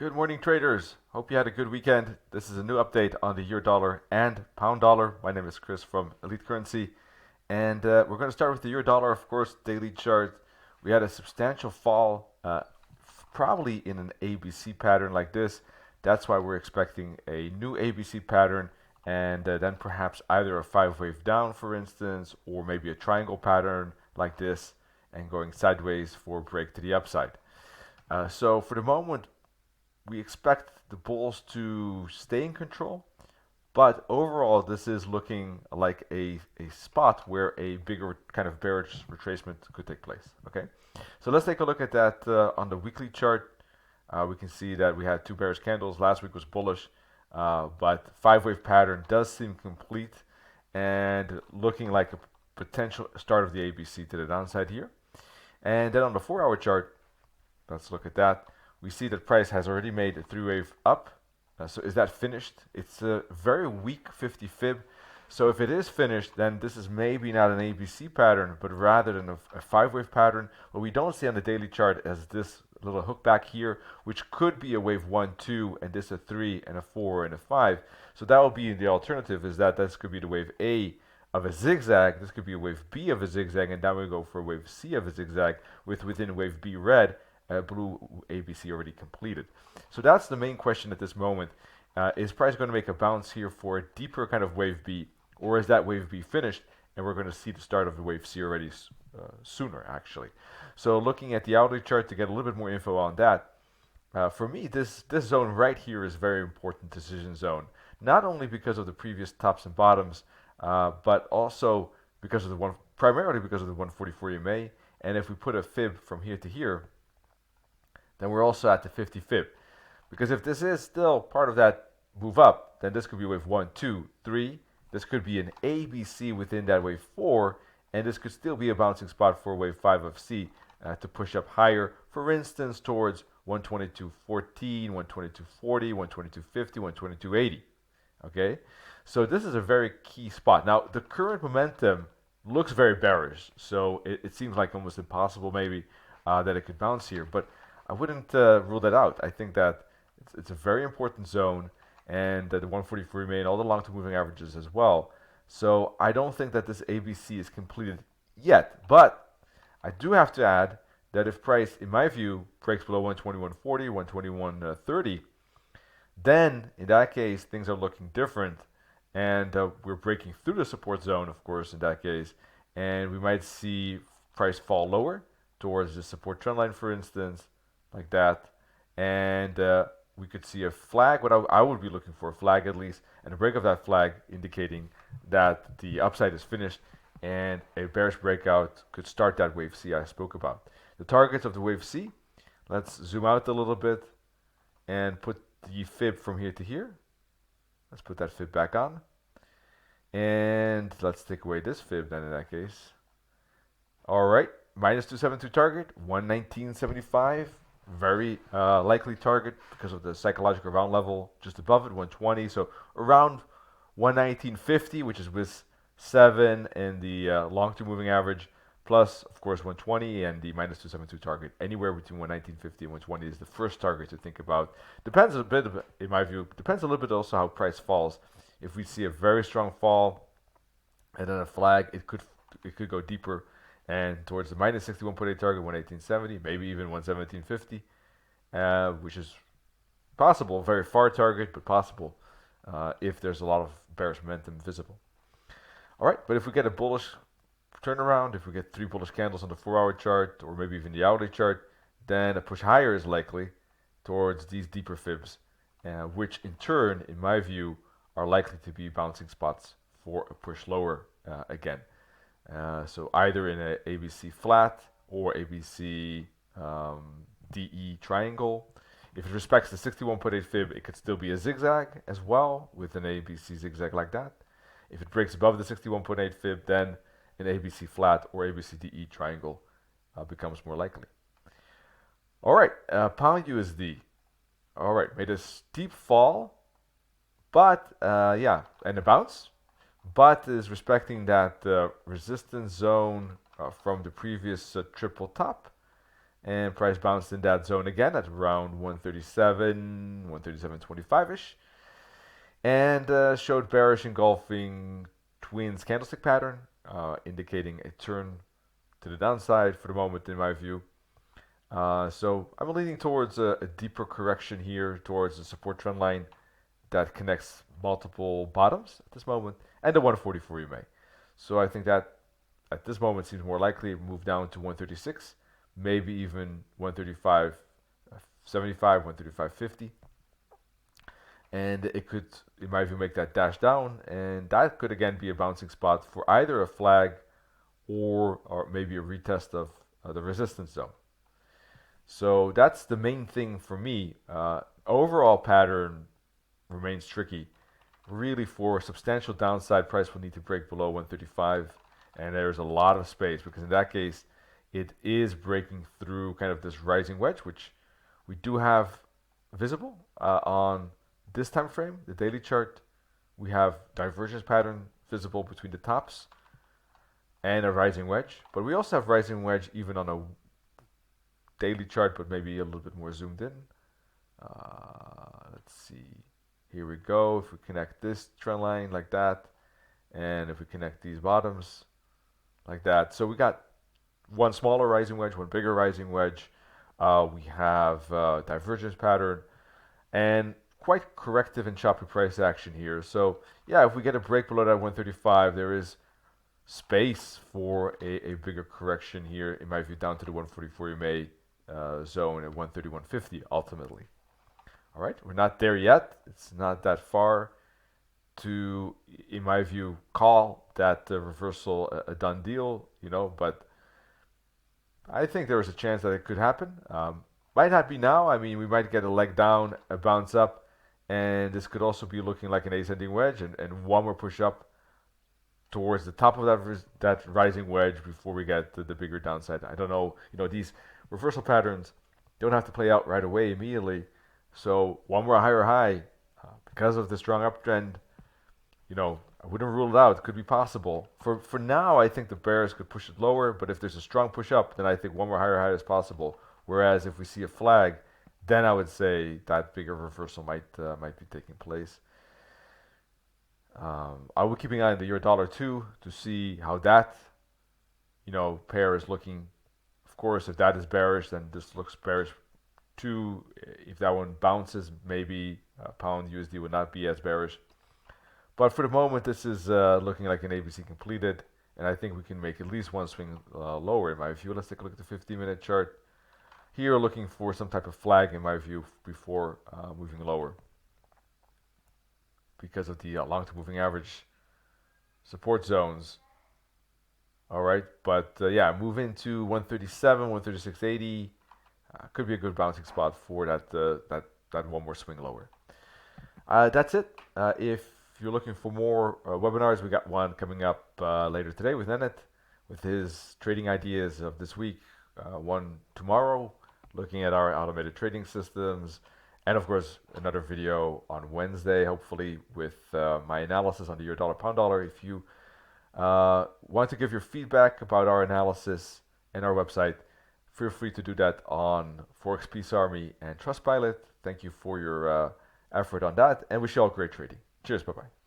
Good morning, traders. Hope you had a good weekend. This is a new update on the euro dollar and pound dollar. My name is Chris from Elite Currency, and we're going to start with the euro dollar, of course, daily chart. We had a substantial fall, probably in an ABC pattern like this. That's why we're expecting a new ABC pattern, and then perhaps either a five-wave down, for instance, or maybe a triangle pattern like this, and going sideways for a break to the upside. So for the moment, we expect the bulls to stay in control, but overall this is looking like a spot where a bigger kind of bearish retracement could take place. Okay, so let's take a look at that on the weekly chart. We can see that we had two bearish candles. Last week was bullish, but five-wave pattern does seem complete and looking like a potential start of the ABC to the downside here. And then on the 4-hour chart, let's look at that. We see that price has already made a three-wave up. So is that finished? It's a very weak 50 fib. So if it is finished, then this is maybe not an ABC pattern, but rather than a five-wave pattern. What we don't see on the daily chart is this little hook back here, which could be a wave 1, 2, and this a 3, and a 4, and a 5. So that will be the alternative, is that this could be the wave A of a zigzag. This could be a wave B of a zigzag, and then we go for a wave C of a zigzag with within wave B red. Blue ABC already completed. So that's the main question at this moment. Is price going to make a bounce here for a deeper kind of wave B, or is that wave B finished and we're going to see the start of the wave C already sooner, actually? So looking at the hourly chart to get a little bit more info on that, for me, this zone right here is a very important decision zone, not only because of the previous tops and bottoms, but also because of primarily because of the 144 EMA. And if we put a fib from here to here, then we're also at the 50 fib. Because if this is still part of that move up, then this could be wave 1, 2, 3. This could be an ABC within that wave 4, and this could still be a bouncing spot for wave 5 of C to push up higher, for instance, towards 122.14, 122.40, 122.50, 122.80. Okay? So this is a very key spot. Now, the current momentum looks very bearish, so it seems like almost impossible maybe that it could bounce here, but I wouldn't rule that out. I think that it's a very important zone, and the 144 remain all the long-term moving averages as well. So I don't think that this ABC is completed yet, but I do have to add that if price, in my view, breaks below 121.40, 121.30, then in that case things are looking different, and we're breaking through the support zone, of course, in that case, and we might see price fall lower towards the support trend line, for instance, like that, and we could see a flag. What I would be looking for, a flag at least, and a break of that flag indicating that the upside is finished, and a bearish breakout could start that wave C I spoke about. The targets of the wave C, let's zoom out a little bit and put the fib from here to here. Let's put that fib back on, and let's take away this fib then in that case. All right, minus 272 target, 119.75. Very likely target because of the psychological round level just above it, 120. So around 119.50, which is with 7 and the long-term moving average, plus of course 120 and the minus 272 target. Anywhere between 119.50 and 120 is the first target to think about. Depends a bit, in my view, depends a little bit also how price falls. If we see a very strong fall and then a flag, it could go deeper and towards the minus 61.8 target, 118.70, maybe even 117.50, which is possible, very far target, but possible if there's a lot of bearish momentum visible. All right, but if we get a bullish turnaround, if we get 3 bullish candles on the 4-hour chart, or maybe even the hourly chart, then a push higher is likely towards these deeper fibs, which in turn, in my view, are likely to be bouncing spots for a push lower again. So either in a ABC flat or ABC DE triangle. If it respects the 61.8 fib, it could still be a zigzag as well with an ABC zigzag like that. If it breaks above the 61.8 fib, then an ABC flat or ABC DE triangle becomes more likely. All right, pound USD. All right, made a steep fall, but yeah, and a bounce, but is respecting that resistance zone from the previous triple top, and price bounced in that zone again at around 137, 137.25ish, and showed bearish engulfing twins candlestick pattern, indicating a turn to the downside for the moment in my view. So I'm leaning towards a deeper correction here towards the support trend line that connects multiple bottoms at this moment, and the 144 EMA. So I think that at this moment seems more likely to move down to 136, maybe even 135.75, 135.50. And it could, in my view, make that dash down, and that could again be a bouncing spot for either a flag or maybe a retest of the resistance zone. So that's the main thing for me. Overall pattern remains tricky. Really, for substantial downside, price will need to break below 135, and there's a lot of space because in that case, it is breaking through kind of this rising wedge, which we do have visible on this time frame, the daily chart. We have divergence pattern visible between the tops and a rising wedge, but we also have rising wedge even on a daily chart, but maybe a little bit more zoomed in. Let's see. Here we go. If we connect this trend line like that, and if we connect these bottoms like that, so we got one smaller rising wedge, one bigger rising wedge. We have divergence pattern, and quite corrective and choppy price action here. So yeah, if we get a break below that 135, there is space for a bigger correction here, in my view, down to the 144 EMA zone at 131.50 ultimately. All right, we're not there yet. It's not that far to, in my view, call that reversal a done deal, but I think there is a chance that it could happen. Might not be now. I mean, we might get a leg down, a bounce up, and this could also be looking like an ascending wedge and one more push up towards the top of that rising wedge before we get the bigger downside. I don't know. These reversal patterns don't have to play out right away immediately. So one more higher high, because of the strong uptrend, I wouldn't rule it out. It could be possible. For now, I think the bears could push it lower, but if there's a strong push up, then I think one more higher high is possible. Whereas if we see a flag, then I would say that bigger reversal might be taking place. I will keep an eye on the euro dollar too to see how that pair is looking. Of course, if that is bearish, then this looks bearish too. If that one bounces, maybe pound USD would not be as bearish. But for the moment, this is looking like an ABC completed, and I think we can make at least one swing lower in my view. Let's take a look at the 15-minute chart. Here, looking for some type of flag in my view before moving lower, because of the long-term moving average support zones. All right, but yeah, move into 137, 136.80 could be a good bouncing spot for that one more swing lower. That's it. If you're looking for more webinars, we got one coming up later today with Nennet, with his trading ideas of this week. One tomorrow, looking at our automated trading systems, and of course another video on Wednesday, hopefully with my analysis on the euro dollar pound dollar. If you want to give your feedback about our analysis and our website, feel free to do that on Forex Peace Army and Trustpilot. Thank you for your effort on that, and wish you all great trading. Cheers, bye-bye.